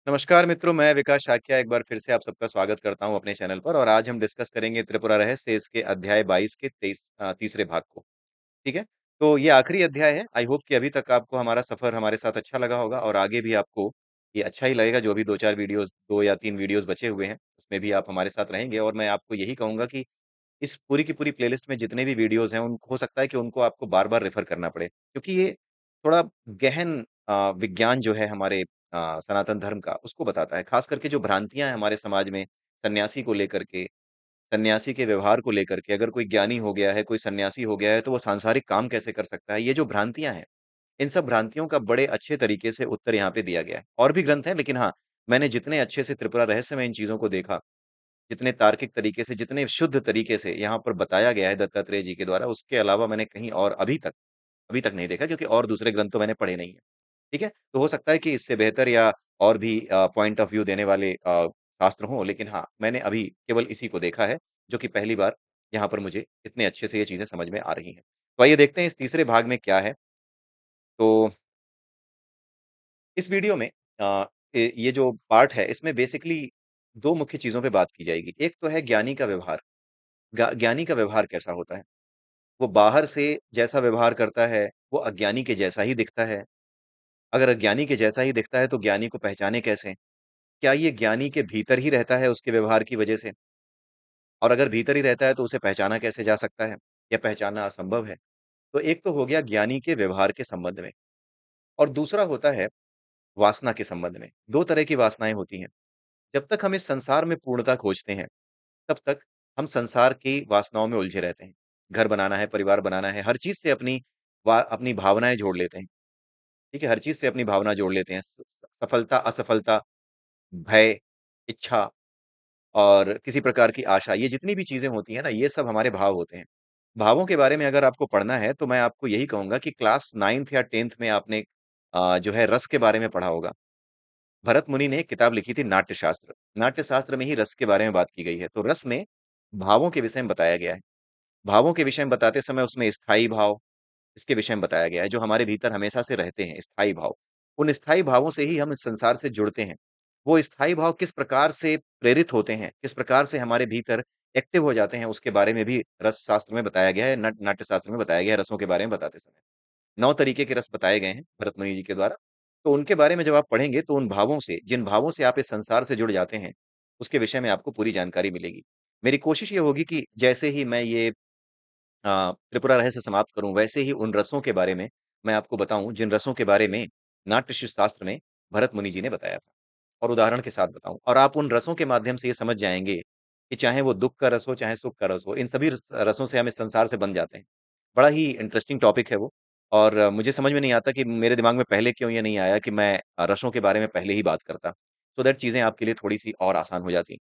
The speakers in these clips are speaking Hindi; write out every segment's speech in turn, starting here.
नमस्कार मित्रों, मैं विकास शाक्या एक बार फिर से आप सबका स्वागत करता हूँ अपने चैनल पर और आज हम डिस्कस करेंगे त्रिपुरा रहस्य इसके अध्याय 22 के तीसरे भाग को, ठीक है? तो ये आखिरी अध्याय है। आई होप कि अभी तक आपको हमारा सफ़र हमारे साथ अच्छा लगा होगा और आगे भी आपको ये अच्छा ही लगेगा, जो भी 2-4 वीडियोज़ 2 या 3 वीडियोज़ बचे हुए हैं, उसमें भी आप हमारे साथ रहेंगे और मैं आपको यही कहूँगा कि इस पूरी की पूरी प्लेलिस्ट में जितने भी वीडियोज़ हैं, उन हो सकता है कि उनको आपको बार-बार रेफ़र करना पड़े। क्योंकि ये थोड़ा गहन विज्ञान जो है हमारे सनातन धर्म का, उसको बताता है। ख़ास करके जो भ्रांतियाँ हैं हमारे समाज में सन्यासी को लेकर के, सन्यासी के व्यवहार को लेकर के, अगर कोई ज्ञानी हो गया है, कोई सन्यासी हो गया है, तो वो सांसारिक काम कैसे कर सकता है? ये जो भ्रांतियाँ हैं, इन सब भ्रांतियों का बड़े अच्छे तरीके से उत्तर यहाँ पे दिया गया है। और भी ग्रंथ हैं, लेकिन हाँ, मैंने जितने अच्छे से त्रिपुरा रहस्य में इन चीज़ों को देखा, जितने तार्किक तरीके से, जितने शुद्ध तरीके से यहाँ पर बताया गया है दत्तात्रेय जी के द्वारा, उसके अलावा मैंने कहीं और अभी तक नहीं देखा, क्योंकि और दूसरे ग्रंथ तो मैंने पढ़े नहीं हैं। ठीक है? तो हो सकता है कि इससे बेहतर या और भी पॉइंट ऑफ व्यू देने वाले शास्त्र हों, लेकिन हाँ, मैंने अभी केवल इसी को देखा है, जो कि पहली बार यहाँ पर मुझे इतने अच्छे से ये चीज़ें समझ में आ रही हैं। तो आइए देखते हैं इस तीसरे भाग में क्या है। तो इस वीडियो में ये जो पार्ट है, इसमें बेसिकली 2 मुख्य चीज़ों पे बात की जाएगी। एक तो है ज्ञानी का व्यवहार। ज्ञानी का व्यवहार कैसा होता है? वो बाहर से जैसा व्यवहार करता है, वो अज्ञानी के जैसा ही दिखता है। अगर अज्ञानी के जैसा ही दिखता है, तो ज्ञानी को पहचाने कैसे? क्या ये ज्ञानी के भीतर ही रहता है उसके व्यवहार की वजह से? और अगर भीतर ही रहता है तो उसे पहचाना कैसे जा सकता है? या पहचानना असंभव है? तो एक तो हो गया ज्ञानी के व्यवहार के संबंध में और दूसरा होता है वासना के संबंध में। 2 तरह की वासनाएँ होती हैं। जब तक हम इस संसार में पूर्णता खोजते हैं, तब तक हम संसार की वासनाओं में उलझे रहते हैं। घर बनाना है, परिवार बनाना है, हर चीज़ से अपनी भावनाएँ जोड़ लेते हैं। ठीक है? हर चीज़ से अपनी भावना जोड़ लेते हैं। सफलता, असफलता, भय, इच्छा और किसी प्रकार की आशा, ये जितनी भी चीज़ें होती हैं ना, ये सब हमारे भाव होते हैं। भावों के बारे में अगर आपको पढ़ना है, तो मैं आपको यही कहूँगा कि क्लास 9th या 10th में आपने जो है रस के बारे में पढ़ा होगा। भरत मुनि ने एक किताब लिखी थी नाट्यशास्त्र। नाट्यशास्त्र में ही रस के बारे में बात की गई है। तो रस में भावों के विषय में बताया गया है। भावों के विषय में बताते समय उसमें स्थायी भाव, इसके विषय में बताया गया है, जो हमारे भीतर हमेशा से रहते हैं, स्थायी भाव। उन स्थायी भावों से ही हम इस संसार से जुड़ते हैं। वो स्थायी भाव किस प्रकार से प्रेरित होते हैं, किस प्रकार से हमारे भीतर एक्टिव हो जाते हैं, उसके बारे में भी रस शास्त्र में बताया गया है, नाट्यशास्त्र में बताया गया है, रसों के बारे में बताते समय। 9 तरीके के रस बताए गए हैं भरत मुनि जी के द्वारा। तो उनके बारे में जब आप पढ़ेंगे, तो उन भावों से जिन भावों से आप इस संसार से जुड़ जाते हैं, उसके विषय में आपको पूरी जानकारी मिलेगी। मेरी कोशिश ये होगी कि जैसे ही मैं ये त्रिपुरा रहस्य समाप्त करूँ, वैसे ही उन रसों के बारे में मैं आपको बताऊँ, जिन रसों के बारे में नाट्य शास्त्र में भरत मुनि जी ने बताया था और उदाहरण के साथ बताऊँ। और आप उन रसों के माध्यम से ये समझ जाएँगे कि चाहे वो दुःख का रस हो, चाहे सुख का रस हो, इन सभी रसों से हम इस संसार से बंध जाते हैं। बड़ा ही इंटरेस्टिंग टॉपिक है वो और मुझे समझ में नहीं आता कि मेरे दिमाग में पहले क्यों ये नहीं आया कि मैं रसों के बारे में पहले ही बात करता। सो दैट चीज़ें आपके लिए थोड़ी-सी और आसान हो जाती।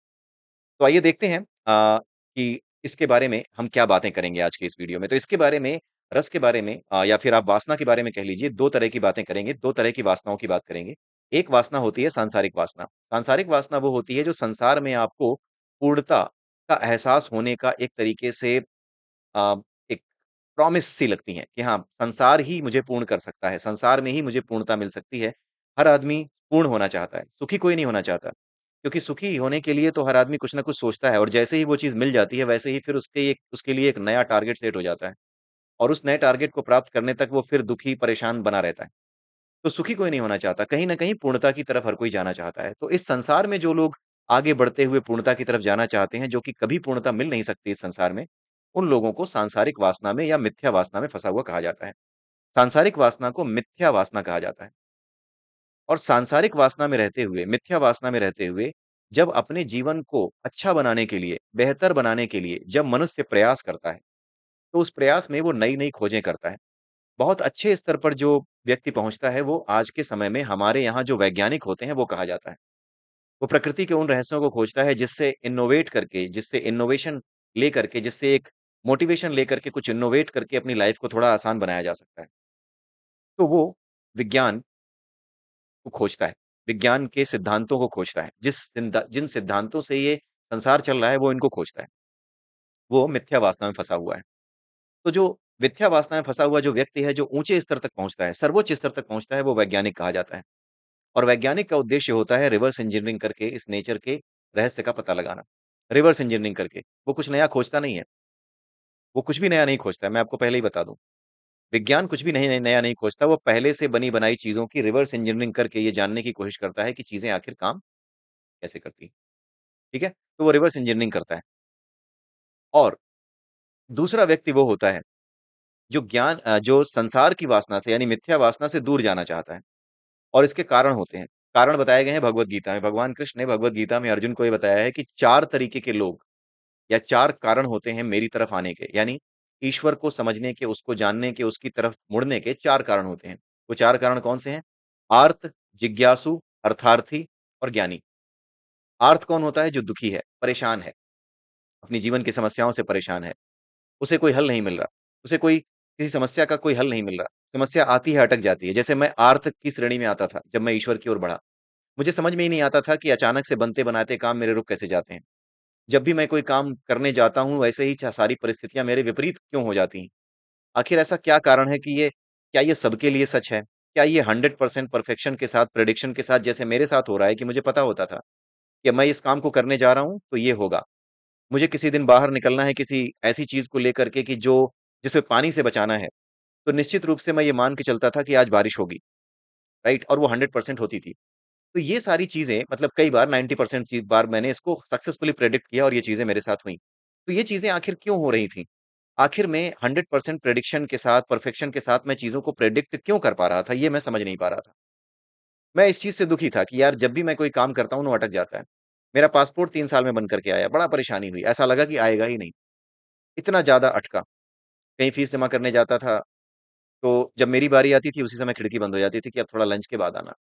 तो आइए देखते हैं कि इसके बारे में हम क्या बातें करेंगे आज के इस वीडियो में। तो इसके बारे में, रस के बारे में या फिर आप वासना के बारे में कह लीजिए, 2 तरह की बातें करेंगे, 2 तरह की वासनाओं की बात करेंगे। एक वासना होती है सांसारिक वासना। सांसारिक वासना वो होती है जो संसार में आपको पूर्णता का एहसास होने का एक तरीके से अ, एक प्रॉमिस सी लगती हैं कि हाँ, संसार ही मुझे पूर्ण कर सकता है, संसार में ही मुझे पूर्णता मिल सकती है। हर आदमी पूर्ण होना चाहता है, सुखी कोई नहीं होना चाहता। क्योंकि सुखी होने के लिए तो हर आदमी कुछ न कुछ सोचता है और जैसे ही वो चीज़ मिल जाती है, वैसे ही फिर उसके लिए एक नया टारगेट सेट हो जाता है और उस नए टारगेट को प्राप्त करने तक वो फिर दुखी, परेशान बना रहता है। तो सुखी कोई नहीं होना चाहता, कहीं न कहीं पूर्णता की तरफ हर कोई जाना चाहता है। तो इस संसार में जो लोग आगे बढ़ते हुए पूर्णता की तरफ जाना चाहते हैं, जो कि कभी पूर्णता मिल नहीं सकती इस संसार में, उन लोगों को सांसारिक वासना में या मिथ्या वासना में फँसा हुआ कहा जाता है। सांसारिक वासना को मिथ्या वासना कहा जाता है और सांसारिक वासना में रहते हुए, मिथ्या वासना में रहते हुए, जब अपने जीवन को अच्छा बनाने के लिए, बेहतर बनाने के लिए जब मनुष्य प्रयास करता है, तो उस प्रयास में वो नई-नई खोजें करता है। बहुत अच्छे स्तर पर जो व्यक्ति पहुँचता है, वो आज के समय में हमारे यहाँ जो वैज्ञानिक होते हैं, वो कहा जाता है। वो प्रकृति के उन रहस्यों को खोजता है जिससे इनोवेट करके, जिससे इनोवेशन लेकर के, जिससे एक मोटिवेशन लेकर के कुछ इनोवेट करके अपनी लाइफ़ को थोड़ा आसान बनाया जा सकता है। तो वो विज्ञान को खोजता है, विज्ञान के सिद्धांतों को खोजता है। जिन सिद्धांतों से ये संसार चल रहा है, वो इनको खोजता है। वो मिथ्या वासना में फँसा हुआ है। तो जो मिथ्या वासना में फँसा हुआ जो व्यक्ति है, जो ऊँचे स्तर तक पहुँचता है, सर्वोच्च स्तर तक पहुँचता है, वो वैज्ञानिक कहा जाता है। और वैज्ञानिक का उद्देश्य होता है रिवर्स इंजीनियरिंग करके इस नेचर के रहस्य का पता लगाना। रिवर्स इंजीनियरिंग करके। वो कुछ नया खोजता नहीं है, वो कुछ भी नया नहीं खोजता है, मैं आपको पहले ही बता दूँ। विज्ञान कुछ भी नहीं नया नहीं खोजता, वो पहले से बनी-बनाई चीज़ों की रिवर्स इंजीनियरिंग करके ये जानने की कोशिश करता है कि चीज़ें आखिर काम कैसे करती हैं, ठीक है? तो वो रिवर्स इंजीनियरिंग करता है। और दूसरा व्यक्ति वो होता है, जो जो संसार की वासना से यानी मिथ्या वासना से दूर जाना चाहता है और इसके कारण होते हैं। कारण बताए गए हैं भगवद गीता में। भगवान कृष्ण ने भगवद गीता में अर्जुन को ये बताया है कि 4 तरीके के लोग या 4 कारण होते हैं मेरी तरफ आने के, यानी ईश्वर को समझने के, उसको जानने के, उसकी तरफ मुड़ने के 4 कारण होते हैं। वो 4 कारण कौन-से हैं? आर्त, जिज्ञासु, अर्थार्थी और ज्ञानी। आर्त कौन होता है? जो दुखी है, परेशान है, अपनी जीवन की समस्याओं से परेशान है। उसे कोई हल नहीं मिल रहा, उसे कोई किसी समस्या का कोई हल नहीं मिल रहा। समस्या आती है, अटक जाती है। जैसे मैं आर्त की श्रेणी में आता था, जब मैं ईश्वर की ओर बढ़ा। मुझे समझ में ही नहीं आता था कि अचानक से बनते-बनाते काम मेरे रुक कैसे जाते हैं। जब भी मैं कोई काम करने जाता हूँ, वैसे ही छ सारी परिस्थितियाँ मेरे विपरीत क्यों हो जाती हैं? आखिर ऐसा क्या कारण है कि क्या ये सबके लिए सच है? क्या ये 100% परफेक्शन के साथ, प्रिडिक्शन के साथ जैसे मेरे साथ हो रहा है कि मुझे पता होता था कि मैं इस काम को करने जा रहा हूँ, तो ये होगा। मुझे किसी दिन बाहर निकलना है किसी ऐसी चीज़ को लेकर के कि जो जिसे पानी से बचाना है, तो निश्चित रूप से मैं ये मान के चलता था कि आज बारिश होगी, राइट? और वो 100% होती थी। तो ये सारी चीज़ें मतलब कई बार 90% बार मैंने इसको सक्सेसफुली प्रेडिक्ट किया और ये चीज़ें मेरे साथ हुईं। तो ये चीज़ें आखिर क्यों हो रही थीं? आखिर मैं 100% प्रेडिक्शन के साथ, परफेक्शन के साथ मैं चीज़ों को प्रेडिक्ट क्यों कर पा रहा था, ये मैं समझ नहीं पा रहा था। मैं इस चीज़ से दुखी था कि यार जब भी मैं कोई काम करता हूँ ना, वो अटक जाता है। मेरा पासपोर्ट 3 साल में बन कर के आया, बड़ा परेशानी हुई, ऐसा लगा कि आएगा ही नहीं, इतना ज़्यादा अटका। कहीं फीस जमा करने जाता था, तो जब मेरी बारी आती थी, उसी समय खिड़की बंद हो जाती थी कि अब थोड़ा लंच के बाद आना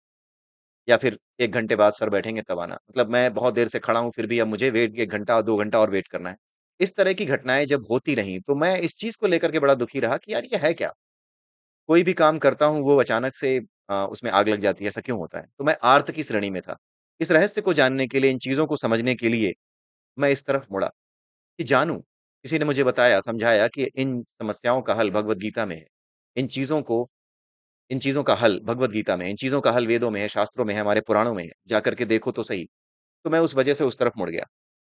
या फिर 1 घंटे बाद सर बैठेंगे तब आना। मतलब मैं बहुत देर से खड़ा हूँ, फिर भी अब मुझे वेट 1 घंटा, 2 घंटा और वेट करना है। इस तरह की घटनाएँ जब होती रहीं, तो मैं इस चीज़ को लेकर के बड़ा दुखी रहा कि यार ये है क्या? कोई भी काम करता हूँ, वो अचानक से उसमें आग लग जाती है, ऐसा क्यों होता है? तो मैं आर्त की श्रेणी में था। इस रहस्य को जानने के लिए, इन चीज़ों को समझने के लिए मैं इस तरफ मुड़ा कि जानूँ। किसी ने मुझे बताया, समझाया कि इन समस्याओं का हल भगवद गीता में है। इन चीज़ों को इन चीज़ों का हल भगवद गीता में है, इन चीज़ों का हल वेदों में है, शास्त्रों में है, हमारे पुराणों में है। जाकर के देखो तो सही। तो मैं उस वजह से उस तरफ मुड़ गया।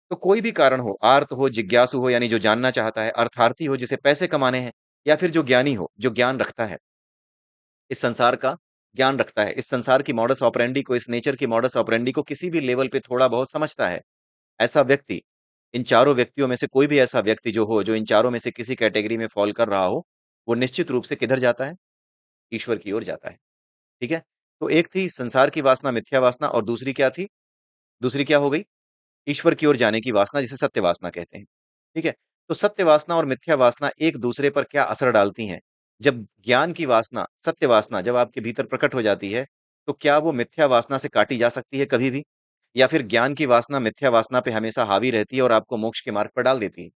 तो कोई भी कारण हो, आर्त हो, जिज्ञासु हो यानी जो जानना चाहता है, अर्थार्थी हो जिसे पैसे कमाने हैं या फिर जो ज्ञानी हो, जो ज्ञान रखता है, इस संसार का ज्ञान रखता है, इस संसार की मॉडस ऑपरेंडी को, इस नेचर की मॉडस ऑपरेंडी को किसी भी लेवल पे थोड़ा बहुत समझता है, ऐसा व्यक्ति, इन चारों व्यक्तियों में से कोई भी ऐसा व्यक्ति जो हो, जो इन चारों में से किसी कैटेगरी में फ़ॉल कर रहा हो, वो निश्चित रूप से किधर जाता है? ईश्वर की ओर जाता है। ठीक है? तो एक थी संसार की वासना, मिथ्या वासना और दूसरी क्या थी? दूसरी क्या हो गई? ईश्वर की ओर जाने की वासना जिसे सत्य वासना कहते हैं। ठीक है? तो सत्य वासना और मिथ्या वासना एक दूसरे पर क्या असर डालती हैं? जब ज्ञान की वासना, सत्य वासना जब आपके भीतर प्रकट हो जाती है, तो क्या वो मिथ्या वासना से काटी जा सकती है कभी भी? या फिर ज्ञान की वासना मिथ्या वासना पे हमेशा हावी रहती है और आपको मोक्ष के मार्ग पर डाल देती है?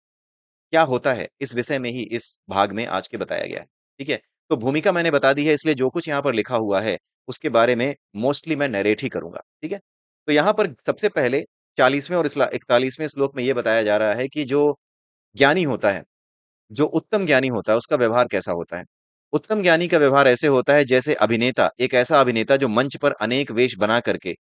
क्या होता है? इस विषय में ही इस भाग में आज के बताया गया है। ठीक है? तो भूमिका मैंने बता दी है इसलिए जो कुछ यहाँ पर लिखा हुआ है, उसके बारे में मोस्टली मैं नैरेट ही करूँगा। ठीक है? तो यहाँ पर सबसे पहले 40वें और 41वें श्लोक में ये बताया जा रहा है कि जो ज्ञानी होता है, जो उत्तम ज्ञानी होता है, उसका व्यवहार कैसा होता है? उत्तम ज्ञानी का व्यवहार ऐसे होता है जैसे अभिनेता, एक ऐसा अभिनेता जो मंच पर अनेक वेश बना करके,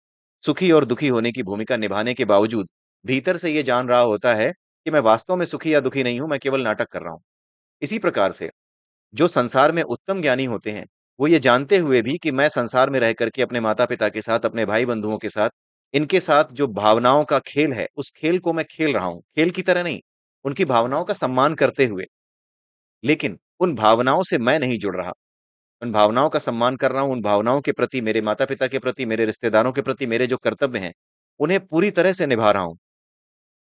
सुखी और दुखी होने की भूमिका निभाने के बावजूद, भीतर से ये जान रहा होता है कि मैं वास्तव में सुखी या दुखी नहीं हूँ, मैं केवल नाटक कर रहा हूँ। इसी प्रकार से जो संसार में उत्तम ज्ञानी होते हैं, वो ये जानते हुए भी कि मैं संसार में रह कर के अपने माता-पिता के साथ, अपने भाई-बंधुओं के साथ, इनके साथ जो भावनाओं का खेल है, उस खेल को मैं खेल रहा हूँ। खेल की तरह नहीं, उनकी भावनाओं का सम्मान करते हुए। लेकिन उन भावनाओं से मैं नहीं जुड़ रहा। उन भावनाओं का सम्मान कर रहा हूँ, उन भावनाओं के प्रति, मेरे माता-पिता के प्रति, मेरे रिश्तेदारों के प्रति मेरे जो कर्तव्य हैं, उन्हें पूरी तरह से निभा रहा हूँ।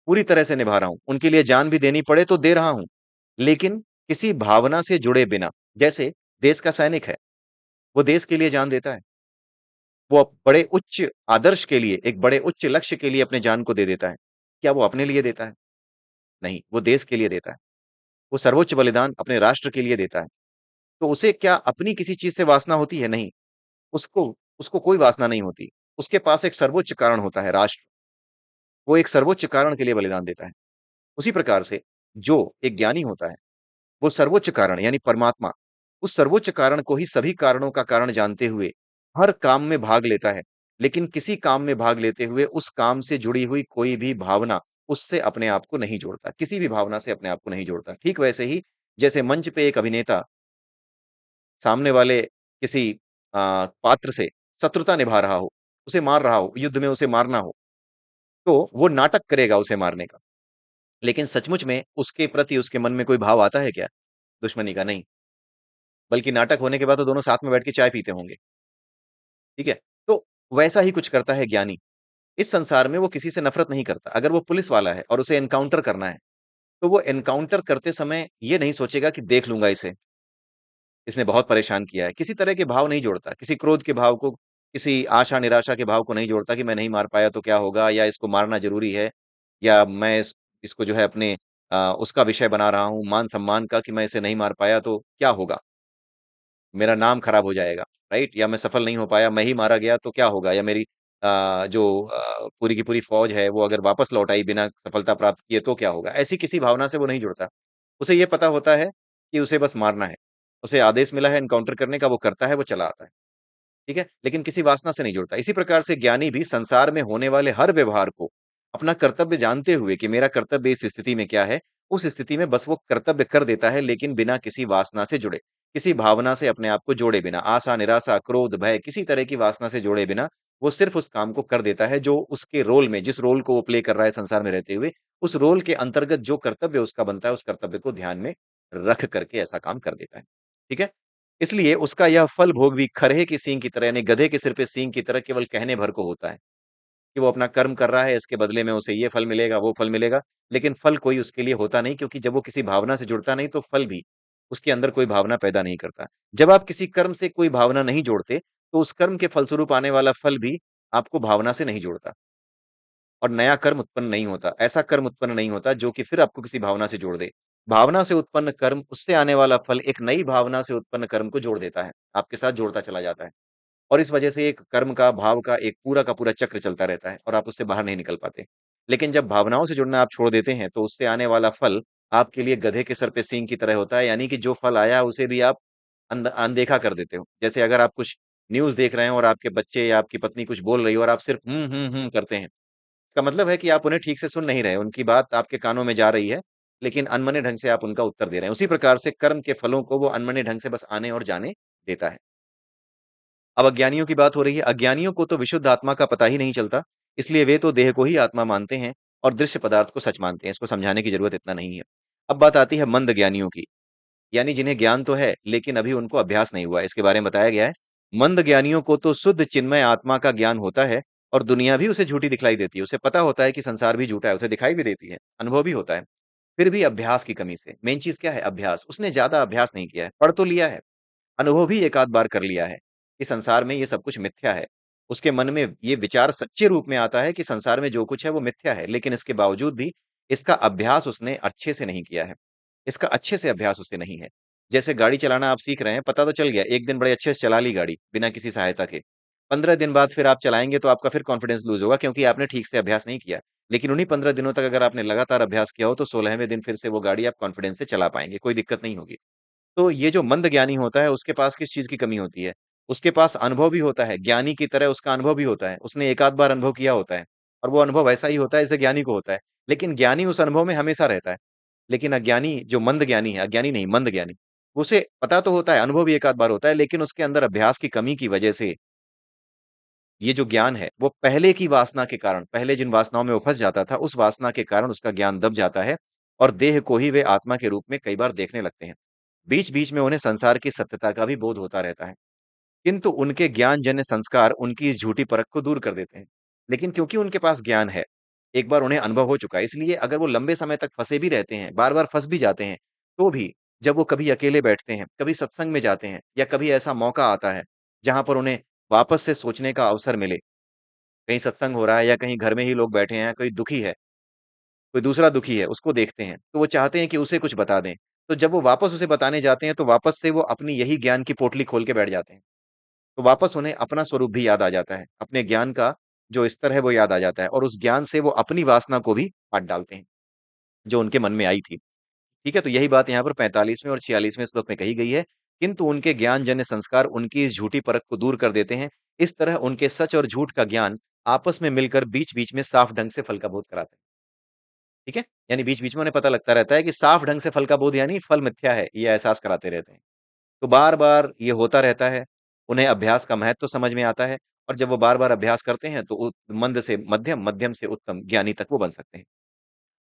पूरी तरह से निभा रहा हूँ। उनके लिए जान भी देनी पड़े तो दे रहा हूँ। लेकिन किसी भावना से जुड़े बिना, जैसे देश का सैनिक है, वो देश के लिए जान देता है। वो बड़े उच्च आदर्श के लिए, एक बड़े उच्च लक्ष्य के लिए अपने जान को दे देता है। क्या वो अपने लिए देता है? नहीं, वो देश के लिए देता है। वो सर्वोच्च बलिदान अपने राष्ट्र के लिए देता है। तो उसे क्या अपनी किसी चीज़ से वासना होती है? नहीं। उसको उसको कोई वासना नहीं होती। उसके पास एक सर्वोच्च कारण होता है राष्ट्र। वो एक सर्वोच्च कारण के लिए बलिदान देता है। उसी प्रकार से जो एक ज्ञानी होता है, वो सर्वोच्च कारण यानी परमात्मा, उस सर्वोच्च कारण को ही सभी कारणों का कारण जानते हुए हर काम में भाग लेता है। लेकिन किसी काम में भाग लेते हुए उस काम से जुड़ी हुई कोई भी भावना उससे अपने आप को नहीं जोड़ता, किसी भी भावना से अपने आप को नहीं जोड़ता। ठीक वैसे ही जैसे मंच पे एक अभिनेता सामने वाले किसी पात्र से शत्रुता निभा रहा हो, उसे मार रहा हो, युद्ध में उसे मारना हो, तो वो नाटक करेगा उसे मारने का। लेकिन सचमुच में उसके प्रति उसके मन में कोई भाव आता है क्या? दुश्मनी का? नहीं। बल्कि नाटक होने के बाद तो दोनों साथ में बैठ के चाय पीते होंगे, ठीक है? तो वैसा ही कुछ करता है ज्ञानी। इस संसार में वो किसी से नफ़रत नहीं करता। अगर वो पुलिस वाला है और उसे एनकाउंटर करना है, तो वो एनकाउंटर करते समय ये नहीं सोचेगा कि देख लूँगा इसे, इसने बहुत परेशान किया है। किसी तरह के भाव नहीं जोड़ता, किसी क्रोध के भाव को, किसी आशा-निराशा के भाव को नहीं जोड़ता कि मैं नहीं मार पाया तो क्या होगा, या इसको मारना ज़रूरी है, या मैं इसको जो है अपने उसका विषय बना रहा हूँ मान-सम्मान का कि मैं इसे नहीं मार पाया तो क्या होगा? मेरा नाम खराब हो जाएगा, राइट? या मैं सफल नहीं हो पाया, मैं ही मारा गया तो क्या होगा? या मेरी जो पूरी की पूरी फ़ौज है वो अगर वापस लौट आई बिना सफलता प्राप्त किए तो क्या होगा? ऐसी किसी भावना से वो नहीं जुड़ता। उसे ये पता होता है कि उसे बस मारना है। उसे आदेश मिला है एनकाउंटर करने का, वो करता है, वो चला आता है। ठीक है? लेकिन किसी वासना से नहीं जुड़ता। इसी प्रकार से ज्ञानी भी संसार में होने वाले हर व्यवहार को अपना कर्तव्य जानते हुए कि मेरा कर्तव्य इस स्थिति में क्या है, उस स्थिति में बस वो कर्तव्य कर देता है, लेकिन बिना किसी वासना से जुड़े, किसी भावना से अपने आप को जोड़े बिना, आशा, निराशा, क्रोध, भय किसी तरह की वासना से जोड़े बिना, वो सिर्फ़ उस काम को कर देता है जो उसके रोल में, जिस रोल को वो प्ले कर रहा है संसार में रहते हुए, उस रोल के अंतर्गत जो कर्तव्य उसका बनता है, उस कर्तव्य को ध्यान में रख कर के ऐसा काम कर देता है। ठीक है? इसलिए उसका यह फल भोग भी खरहे की सींग की तरह, यानी गधे के सिर पे सींग की तरह केवल कहने भर को होता है, कि वो अपना कर्म कर रहा है, इसके बदले में उसे ये फल मिलेगा, वो फल मिलेगा, लेकिन फल कोई उसके लिए होता नहीं, क्योंकि जब वो किसी भावना से जुड़ता नहीं, तो फल भी उसके अंदर कोई भावना पैदा नहीं करता। जब आप किसी कर्म से कोई भावना नहीं जोड़ते, तो उस कर्म के फलस्वरूप आने वाला फल भी आपको भावना से नहीं जोड़ता और नया कर्म उत्पन्न नहीं होता। ऐसा कर्म उत्पन्न नहीं होता जो कि फिर आपको किसी भावना से जोड़ दे। भावना से उत्पन्न कर्म, उससे आने वाला फल एक नई भावना से उत्पन्न कर्म को जोड़ देता है, आपके साथ जोड़ता चला जाता है। और इस वजह से एक कर्म का, भाव का एक पूरा का पूरा चक्र चलता रहता है और आप उससे बाहर नहीं निकल पाते। लेकिन जब भावनाओं से जुड़ना आप छोड़ देते हैं, तो उससे आने वाला फल आपके लिए गधे के सर पे सींग की तरह होता है, यानी कि जो फल आया उसे भी आप अनदेखा कर देते हो। जैसे अगर आप कुछ न्यूज़ देख रहे हैं और आपके बच्चे या आपकी पत्नी कुछ बोल रही हो और आप सिर्फ करते हैं। इसका मतलब है कि आप उन्हें ठीक से सुन नहीं रहे, उनकी बात आपके कानों में जा रही है, लेकिन अनमने ढंग से आप उनका उत्तर दे रहे हैं। उसी प्रकार से कर्म के फलों को वो अनमने ढंग से बस आने और जाने देता है। अब अज्ञानियों की बात हो रही है। अज्ञानियों को तो विशुद्ध आत्मा का पता ही नहीं चलता, इसलिए वे तो देह को ही आत्मा मानते हैं और दृश्य पदार्थ को सच मानते हैं। इसको समझाने की ज़रूरत इतना नहीं है। अब बात आती है मंद ज्ञानियों की, यानी जिन्हें ज्ञान तो है, लेकिन अभी उनको अभ्यास नहीं हुआ है। इसके बारे में बताया गया है, मंद ज्ञानियों को तो शुद्ध चिन्मय आत्मा का ज्ञान होता है और दुनिया भी उसे झूठी दिखलाई देती है। उसे पता होता है कि संसार भी झूठा है, उसे दिखाई भी देती है, अनुभव भी होता है। फिर भी अभ्यास की कमी से, मेन चीज़ क्या है? अभ्यास। उसने ज़्यादा अभ्यास नहीं किया है, पढ़ तो लिया है, अनुभव भी एक आध बार कर लिया है कि संसार में ये सब कुछ मिथ्या है। उसके मन में ये विचार सच्चे रूप में आता है कि संसार में जो कुछ है वो मिथ्या है, लेकिन इसके बावजूद भी इसका अभ्यास उसने अच्छे से नहीं किया है। इसका अच्छे से अभ्यास उसे नहीं है। जैसे गाड़ी चलाना आप सीख रहे हैं, पता तो चल गया, 1 दिन बड़े अच्छे से चला ली गाड़ी, बिना किसी सहायता के। 15 दिन बाद फिर आप चलाएँगे तो आपका फिर कॉन्फिडेंस लूज़ होगा, क्योंकि आपने ठीक से अभ्यास नहीं किया। लेकिन उन्हीं 15 दिनों तक अगर आपने लगातार अभ्यास किया हो, तो 16वें दिन फिर से वो गाड़ी आप कॉन्फिडेंस से चला पाएँगे, कोई दिक्कत नहीं होगी। तो ये जो मंद ज्ञानी होता है, उसके पास किस चीज़ की कमी होती है? उसके पास अनुभव भी होता है, ज्ञानी की तरह उसका अनुभव भी होता है। उसने एक आध बार अनुभव किया होता है और वो अनुभव ऐसा ही होता है जैसे ज्ञानी को होता है। लेकिन ज्ञानी उस अनुभव में हमेशा रहता है। लेकिन अज्ञानी जो मंद ज्ञानी है, अज्ञानी नहीं मंद ज्ञानी, उसे पता तो होता है, अनुभव भी एक आध बार होता है, लेकिन उसके अंदर अभ्यास की कमी की वजह से ये जो ज्ञान है, वो पहले की वासना के कारण, पहले जिन वासनाओं में वो फँस जाता था, उस वासना के कारण उसका ज्ञान दब जाता है और देह को ही वे आत्मा के रूप में कई बार देखने लगते हैं। बीच-बीच में उन्हें संसार की सत्यता का भी बोध होता रहता है, किंतु उनके ज्ञानजन्य संस्कार उनकी इस झूठी परख को दूर कर देते हैं। लेकिन क्योंकि उनके पास ज्ञान है, एक बार उन्हें अनुभव हो चुका है, इसलिए अगर वो लंबे समय तक फँसे भी रहते हैं, बार-बार फँस भी जाते हैं, तो भी जब वो कभी अकेले बैठते हैं, कभी सत्संग में जाते हैं या कभी ऐसा मौका आता है, जहाँ पर उन्हें वापस से सोचने का अवसर मिले, कहीं सत्संग हो रहा है या कहीं घर में ही लोग बैठे हैं, कोई दुखी है, कोई दूसरा दुखी है, उसको देखते हैं, तो वो चाहते हैं कि उसे कुछ बता दें। तो जब वो वापस उसे बताने जाते हैं, तो वापस से वो अपनी यही ज्ञान की पोटली खोल के बैठ जाते हैं। तो वापस उन्हें अपना स्वरूप भी याद आ जाता है, अपने ज्ञान का जो स्तर है वो याद आ जाता है और उस ज्ञान से वो अपनी वासना को भी काट डालते हैं, जो उनके मन में आई थी। ठीक है? तो यही बात यहाँ पर 45वें और 46वें श्लोक में कही गई है, किंतु उनके ज्ञानजन्य संस्कार उनकी इस झूठी परख को दूर कर देते हैं, इस तरह उनके सच और झूठ का ज्ञान आपस में मिलकर बीच-बीच में साफ ढंग से फल का बोध कराता है। ठीक है? यानी बीच-बीच में उन्हें पता लगता रहता है कि साफ ढंग से फल का बोध यानी फल मिथ्या है, ये एहसास कराते रहते हैं। तो बार-बार ये होता रहता है, उन्हें अभ्यास का महत्व समझ में आता है और जब वो बार-बार अभ्यास करते हैं तो मंद से मध्यम, मध्यम से उत्तम ज्ञानी तक वो बन सकते हैं।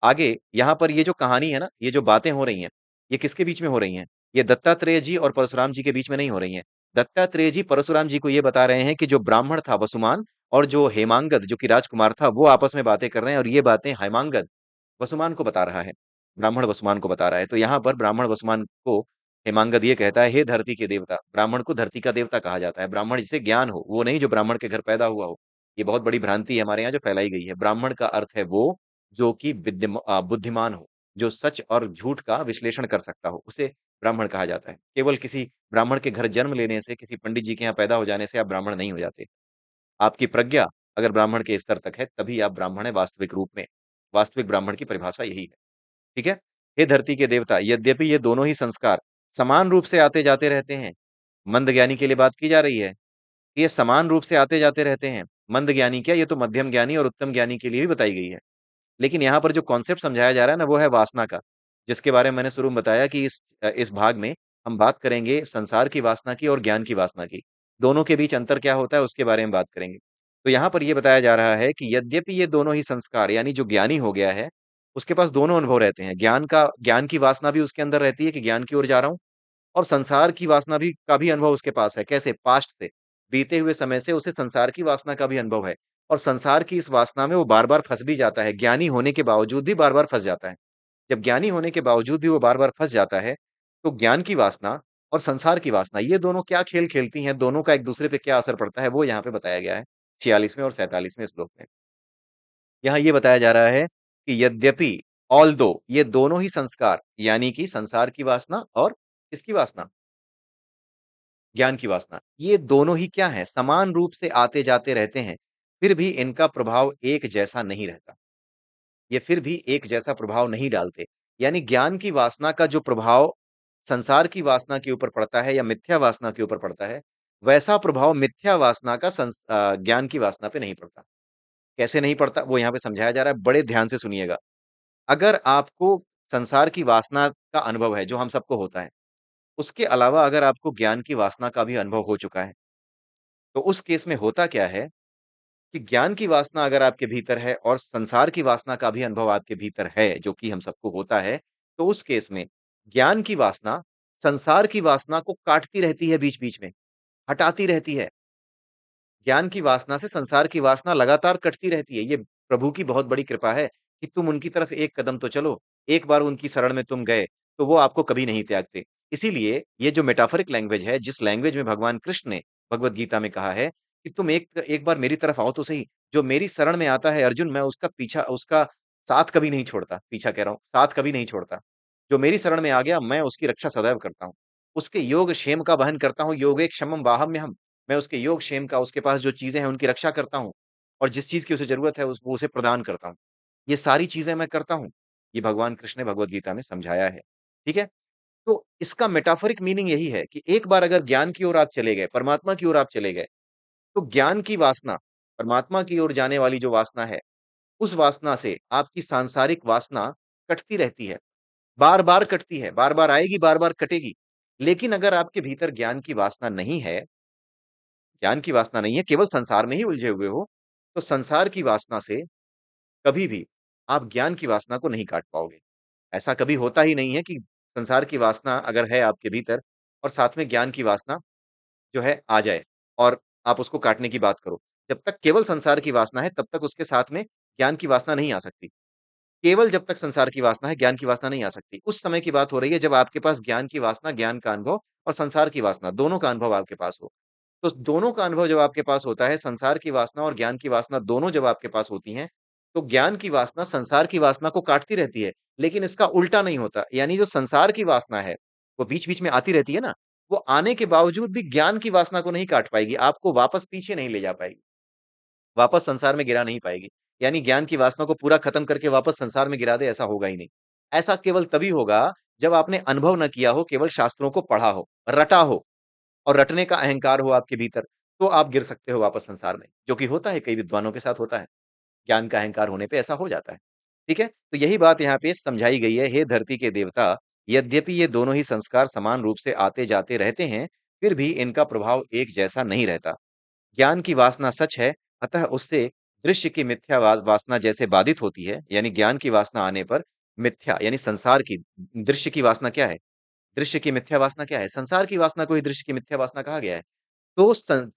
आगे यहाँ पर ये जो कहानी है ना, ये जो बातें हो रही हैं, ये किसके बीच में हो रही हैं? ये दत्तात्रेय जी और परशुराम जी के बीच में नहीं हो रही हैं। दत्तात्रेय जी परशुराम जी को ये बता रहे हैं कि जो ब्राह्मण था वसुमान और जो हेमांगद जो कि राजकुमार था, वो आपस में बातें कर रहे हैं और ये बातें हेमांगद वसुमान को बता रहा है। ब्राह्मण वसुमान को बता रहा है। तो यहाँ पर ब्राह्मण वसुमान को हेमांगद ये कहता है, "हे धरती के देवता।" ब्राह्मण को धरती का देवता कहा जाता है। ब्राह्मण जिसे ज्ञान हो, वो नहीं जो ब्राह्मण के घर पैदा हुआ हो। ये बहुत बड़ी भ्रांति है हमारे यहाँ जो फैलाई गई है। ब्राह्मण का अर्थ है वो जो कि बुद्धिमान हो, जो सच और झूठ का विश्लेषण कर सकता हो, उसे ब्राह्मण कहा जाता है। केवल किसी ब्राह्मण के घर जन्म लेने से, किसी पंडित जी के यहाँ पैदा हो जाने से आप ब्राह्मण नहीं हो जाते। आपकी प्रज्ञा अगर ब्राह्मण के स्तर तक है, तभी आप ब्राह्मण हैं वास्तविक रूप में। वास्तविक ब्राह्मण की परिभाषा यही है। ठीक है? हे धरती के देवता, यद्यपि ये दोनों ही संस्कार समान रूप से आते-जाते रहते हैं। मंद ज्ञानी के लिए बात की जा रही है। ये समान रूप से आते-जाते रहते हैं। मंद ज्ञानी क्या, ये तो मध्यम ज्ञानी और उत्तम ज्ञानी के लिए भी बताई गई है। लेकिन यहाँ पर जो कॉन्सेप्ट समझाया जा रहा है ना, वो है वासना का, जिसके बारे में मैंने शुरू में बताया कि इस भाग में हम बात करेंगे संसार की वासना की और ज्ञान की वासना की। दोनों के बीच अंतर क्या होता है, उसके बारे में बात करेंगे। तो यहाँ पर ये बताया जा रहा है कि यद्यपि ये दोनों ही संस्कार यानी जो ज्ञानी हो गया है, उसके पास दोनों अनुभव रहते हैं। ज्ञान की वासना भी उसके अंदर रहती है कि ज्ञान की ओर जा रहा हूँ और संसार की वासना भी का भी अनुभव उसके पास है। कैसे? पास्ट से, बीते हुए समय से उसे संसार की वासना का भी अनुभव है और संसार की इस वासना में वो बार-बार फँस भी जाता है। ज्ञानी होने के बावजूद भी बार-बार फँस जाता है। जब ज्ञानी होने के बावजूद भी वो बार-बार फँस जाता है, तो ज्ञान की वासना और संसार की वासना, ये दोनों क्या खेल खेलती हैं, दोनों का एक-दूसरे पे क्या असर पड़ता है, वो यहाँ पे बताया गया है 46वें और 47वें श्लोक में। यहाँ ये बताया जा रहा है कि यद्यपि, ऑल्दो ये दोनों ही संस्कार यानी कि संसार की वासना और किसकी वासना? ज्ञान की वासना। ये दोनों ही क्या हैं? समान रूप से आते-जाते रहते हैं, फिर भी इनका प्रभाव एक जैसा नहीं रहता। ये फिर भी एक जैसा प्रभाव नहीं डालते। यानी ज्ञान की वासना का जो प्रभाव संसार की वासना के ऊपर पड़ता है या मिथ्या वासना के ऊपर पड़ता है, वैसा प्रभाव मिथ्या वासना का ज्ञान की वासना पे नहीं पड़ता। कैसे नहीं पड़ता? वो यहाँ पे समझाया जा रहा है, बड़े ध्यान से सुनिएगा। अगर आपको संसार की वासना का अनुभव है, जो हम सबको होता है, उसके अलावा अगर आपको ज्ञान की वासना का भी अनुभव हो चुका है, तो उस केस में होता क्या है कि ज्ञान की वासना अगर आपके भीतर है और संसार की वासना का भी अनुभव आपके भीतर है, जो कि हम सबको होता है, तो उस केस में ज्ञान की वासना संसार की वासना को काटती रहती है बीच-बीच में, हटाती रहती है। ज्ञान की वासना से संसार की वासना लगातार कटती रहती है। ये प्रभु की बहुत बड़ी कृपा है कि तुम उनकी तरफ एक कदम तो चलो। एक बार उनकी शरण में तुम गए, तो वो आपको कभी नहीं त्यागते। इसीलिए ये जो मेटाफोरिक लैंग्वेज है, जिस लैंग्वेज में भगवान कृष्ण ने भगवद गीता में कहा है कि तुम एक एक बार मेरी तरफ आओ तो सही। जो मेरी शरण में आता है अर्जुन, मैं उसका साथ कभी नहीं छोड़ता। पीछा कह रहा हूँ, साथ कभी नहीं छोड़ता। जो मेरी शरण में आ गया, मैं उसकी रक्षा सदैव करता हूँ। उसके योग क्षेम का वहन करता हूँ, योगेक्षमम वाहम्यहम्। मैं उसके योग क्षेम का, उसके पास जो चीज़ें हैं उनकी रक्षा करता हूँ और जिस चीज़ की उसे ज़रूरत है उस वो उसे प्रदान करता हूँ। ये सारी चीज़ें मैं करता हूँ। ये भगवान कृष्ण ने भगवद गीता में समझाया है। ठीक है? तो इसका मेटाफोरिक मीनिंग यही है कि एक बार अगर ज्ञान की ओर आप चले गए, परमात्मा की ओर आप चले गए, तो ज्ञान की वासना, परमात्मा की ओर जाने वाली जो वासना है, उस वासना से आपकी सांसारिक वासना कटती रहती है। बार-बार कटती है, बार-बार आएगी, बार-बार कटेगी। लेकिन अगर आपके भीतर ज्ञान की वासना नहीं है, केवल संसार में ही उलझे हुए हो, तो संसार की वासना से कभी भी आप ज्ञान की वासना को नहीं काट पाओगे। ऐसा कभी होता ही नहीं है कि संसार की वासना अगर है आपके भीतर और साथ में ज्ञान की वासना जो है आ जाए और आप उसको काटने की बात करो। जब तक केवल संसार की वासना है, तब तक उसके साथ में ज्ञान की वासना नहीं आ सकती। केवल जब तक संसार की वासना है, ज्ञान की वासना नहीं आ सकती। उस समय की बात हो रही है जब आपके पास ज्ञान की वासना, ज्ञान का अनुभव और संसार की वासना, दोनों का अनुभव आपके पास हो। तो दोनों का अनुभव जब आपके पास होता है, संसार की वासना और ज्ञान की वासना दोनों जब आपके पास होती हैं, तो ज्ञान की वासना संसार की वासना को काटती रहती है, लेकिन इसका उल्टा नहीं होता। यानी जो संसार की वासना है, वो बीच-बीच में आती रहती है ना, वो आने के बावजूद भी ज्ञान की वासना को नहीं काट पाएगी, आपको वापस पीछे नहीं ले जा पाएगी। वापस संसार में गिरा नहीं पाएगी। यानी ज्ञान की वासना को पूरा खत्म करके वापस संसार में गिरा दे, ऐसा होगा ही नहीं। ऐसा केवल तभी होगा जब आपने अनुभव ना किया हो, केवल शास्त्रों को पढ़ा हो, रटा हो और रटने का अहंकार हो आपके भीतर। तो आप गिर सकते हो वापस संसार में, जो कि होता है, कई विद्वानों के साथ होता है। ज्ञान का अहंकार होने पे ऐसा हो जाता है। ठीक है? तो यही बात यहाँ पे समझाई गई है, हे धरती के देवता, यद्यपि ये दोनों ही संस्कार समान रूप से आते-जाते रहते हैं, फिर भी इनका प्रभाव एक जैसा नहीं रहता। ज्ञान की वासना सच है, अतः उससे दृश्य की मिथ्या वासना जैसे बाधित होती है, यानी ज्ञान की वासना आने पर मिथ्या यानी संसार की दृश्य की वासना क्या है? दृश्य की मिथ्या वासना क्या है? संसार की वासना को ही दृश्य की मिथ्या वासना कहा गया है। तो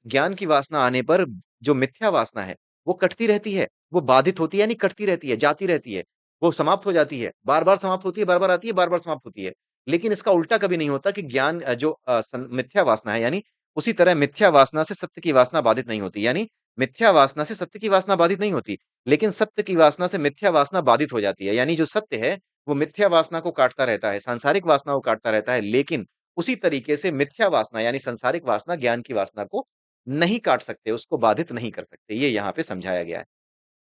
ज्ञान की वासना आने पर जो मिथ्या वासना है, वो कटती रहती है, वो बाधित होती है यानी कटती रहती है, जाती रहती है, वो समाप्त हो जाती है, बार-बार समाप्त होती है, बार-बार आती है, बार-बार समाप्त होती है। लेकिन इसका उल्टा कभी नहीं होता कि ज्ञान जो मिथ्या वासना है, यानी उसी तरह मिथ्या वासना से सत्य की वासना बाधित नहीं होती, यानी मिथ्या वासना से सत्य की वासना बाधित नहीं होती, लेकिन सत्य की वासना से मिथ्या वासना बाधित हो जाती है। यानी जो सत्य है, वो मिथ्या वासना को काटता रहता है, सांसारिक वासना को काटता रहता है, लेकिन उसी तरीके से मिथ्या वासना यानी सांसारिक वासना ज्ञान की वासना को नहीं काट सकते, उसको बाधित नहीं कर सकते, ये यहाँ पे समझाया गया है।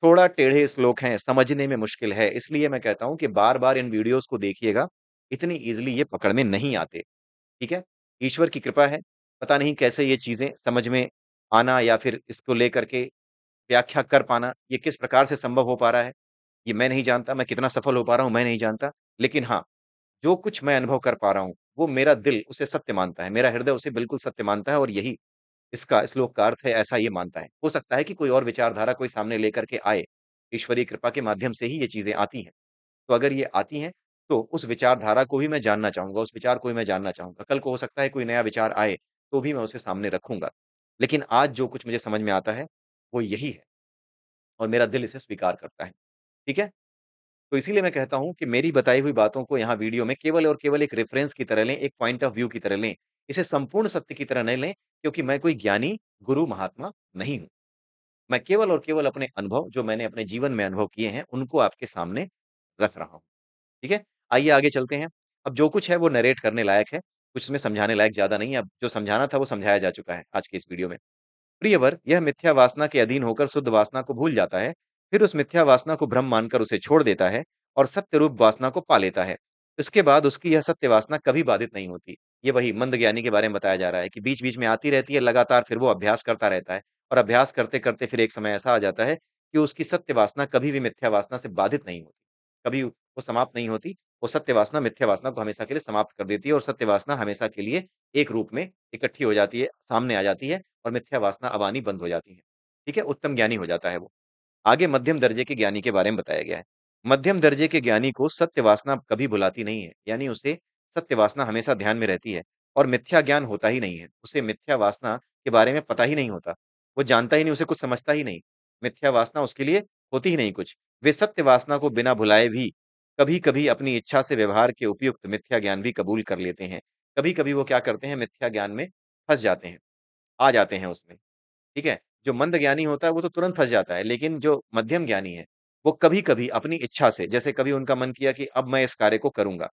थोड़ा टेढ़े श्लोक हैं, समझने में मुश्किल है, इसलिए मैं कहता हूँ कि बार-बार इन वीडियोज़ को देखिएगा, इतनी ईज़िली ये पकड़ में नहीं आते, ठीक है? ईश्वर की कृपा है, पता नहीं कैसे ये चीज़ें समझ में आना या फिर इसको लेकर के व्याख्या कर पाना, ये किस प्रकार से संभव हो पा रहा है, ये मैं नहीं जानता, मैं कितना सफल हो पा रहा हूँ, मैं नहीं जानता। लेकिन हाँ, जो कुछ मैं अनुभव कर पा रहा हूँ, वो मेरा दिल उसे सत्य मानता है, मेरा हृदय उसे बिल्कुल सत्य मानता है और यही इसका श्लोक का अर्थ है, ऐसा ये मानता है। हो सकता है कि कोई और विचारधारा कोई सामने लेकर के आए, ईश्वरीय कृपा के माध्यम से ही ये चीज़ें आती हैं। तो अगर ये आती हैं, तो उस विचारधारा को भी मैं जानना चाहूँगा, उस विचार को भी मैं जानना चाहूँगा। कल को हो सकता है कोई नया विचार आए, तो भी मैं उसे सामने रखूँगा। लेकिन आज जो कुछ मुझे समझ में आता है, वो यही है और मेरा दिल इसे स्वीकार करता है। ठीक है? तो इसीलिए मैं कहता हूँ कि मेरी बताई हुई बातों को यहाँ वीडियो में केवल और केवल एक रेफ़रेंस की तरह लें, एक पॉइंट ऑफ व्यू की तरह लें। इसे संपूर्ण सत्य की तरह नहीं लें, क्योंकि मैं कोई ज्ञानी, गुरु, महात्मा नहीं हूँ। मैं केवल और केवल अपने अनुभव, जो मैंने अपने जीवन में अनुभव किए हैं, उनको आपके सामने रख रहा हूँ। ठीक है? आइए आगे चलते हैं। अब जो कुछ है वो नरेट करने लायक है, कुछ इसमें समझाने लायक ज़्यादा नहीं है। अब जो समझाना था वो समझाया जा चुका है आज की इस वीडियो में। प्रियवर, यह मिथ्या वासना के अधीन होकर शुद्ध वासना को भूल जाता है, फिर उस मिथ्या वासना को भ्रम मानकर उसे छोड़ देता है और सत्य रूप वासना को पा लेता है। इसके बाद उसकी यह सत्य वासना कभी बाधित नहीं होती। ये वही मंद ज्ञानी के बारे में बताया जा रहा है कि बीच-बीच में आती रहती है लगातार, फिर वो अभ्यास करता रहता है और अभ्यास करते-करते फिर एक समय ऐसा आ जाता है कि उसकी सत्य वासना कभी भी मिथ्या वासना से बाधित नहीं होती। कभी वो समाप्त नहीं होती, वो सत्य वासना मिथ्या वासना को हमेशा के लिए समाप्त कर देती है और सत्य वासना हमेशा के लिए एक रूप में इकट्ठी हो जाती है, सामने आ जाती है और मिथ्या वासना अब आनी बंद हो जाती है। ठीक है? उत्तम ज्ञानी हो जाता है वो। आगे मध्यम दर्जे के ज्ञानी के बारे में बताया गया है। मध्यम दर्जे के ज्ञानी को सत्य वासना कभी भुलाती नहीं है, यानी उसे सत्य वासना हमेशा ध्यान में रहती है और मिथ्या ज्ञान होता ही नहीं है। उसे मिथ्या वासना के बारे में पता ही नहीं होता। वो जानता ही नहीं, उसे कुछ समझता ही नहीं। मिथ्या वासना उसके लिए होती ही नहीं कुछ। वे सत्य वासना को बिना भुलाए भी कभी-कभी अपनी इच्छा से व्यवहार के उपयुक्त मिथ्या ज्ञान भी कबूल कर लेते हैं। कभी-कभी वो क्या करते हैं, मिथ्या ज्ञान में फँस जाते हैं, आ जाते हैं उसमें। ठीक है? जो मंद ज्ञानी होता है वो तो तुरंत फँस जाता है, लेकिन जो मध्यम ज्ञानी है, वो कभी-कभी अपनी इच्छा से जैसे कभी उनका मन किया कि अब मैं इस कार्य को करूँगा।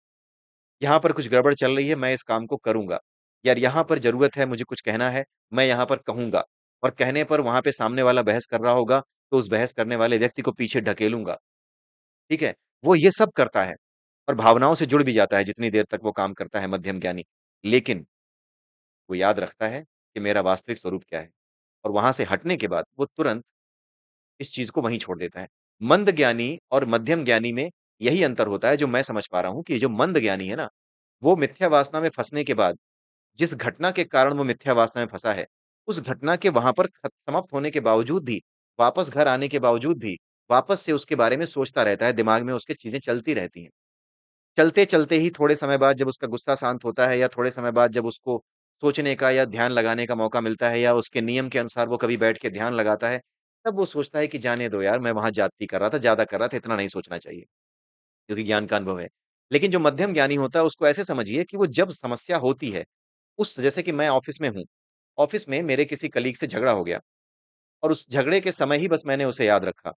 यहाँ पर कुछ गड़बड़ चल रही है, मैं इस काम को करूँगा। यार यहाँ पर ज़रूरत है, मुझे कुछ कहना है, मैं यहाँ पर कहूँगा और कहने पर वहाँ पे सामने वाला बहस कर रहा होगा, तो उस बहस करने वाले व्यक्ति को पीछे ढकेलूँगा। ठीक है? वो ये सब करता है और भावनाओं से जुड़ भी जाता है जितनी देर तक वो काम करता है मध्यम ज्ञानी। लेकिन वो याद रखता है कि मेरा वास्तविक स्वरूप क्या है और वहाँ से हटने के बाद वो तुरंत इस चीज़ को वहीं छोड़ देता है। मंद ज्ञानी और मध्यम ज्ञानी में यही अंतर होता है जो मैं समझ पा रहा हूँ कि जो मंद ज्ञानी है ना, वो मिथ्या वासना में फँसने के बाद जिस घटना के कारण वो मिथ्या वासना में फँसा है, उस घटना के वहाँ पर समाप्त होने के बावजूद भी, वापस घर आने के बावजूद भी, वापस से उसके बारे में सोचता रहता है, दिमाग में उसके चीज़ें चलती रहती हैं। चलते-चलते ही थोड़े समय बाद जब उसका गुस्सा शांत होता है या थोड़े समय बाद जब उसको सोचने का या ध्यान लगाने का मौका मिलता है या उसके नियम के अनुसार वो कभी बैठ के ध्यान लगाता है, तब वो सोचता है कि जाने दो यार, मैं वहाँ जाती कर रहा था, ज़्यादा कर रहा था, इतना नहीं सोचना चाहिए, क्योंकि ज्ञान का अनुभव है। लेकिन जो मध्यम ज्ञानी होता है, उसको ऐसे समझिए कि वो जब समस्या होती है, उस जैसे कि मैं ऑफ़िस में हूँ, ऑफ़िस में मेरे किसी कलीग से झगड़ा हो गया और उस झगड़े के समय ही बस मैंने उसे याद रखा।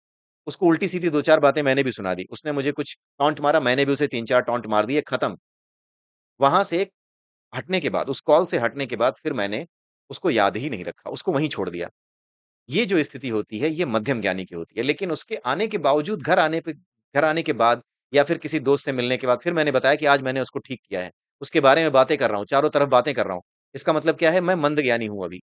उसको उल्टी-सीधी 2-4 बातें मैंने भी सुना दी। उसने मुझे कुछ टॉन्ट मारा, मैंने भी उसे 3-4 टॉन्ट मार दिए, खत्म। वहाँ से हटने के बाद, उस कॉल से हटने के बाद फिर मैंने उसको याद ही नहीं रखा, उसको वहीं छोड़ दिया। ये जो स्थिति होती है, ये मध्यम ज्ञानी की होती है। लेकिन उसके आने के बावजूद घर आने के बाद या फिर किसी दोस्त से मिलने के बाद फिर मैंने बताया कि आज मैंने उसको ठीक किया है। उसके बारे में बातें कर रहा हूँ, चारों तरफ बातें कर रहा हूँ। इसका मतलब क्या है? मैं मंद ज्ञानी हूँ अभी।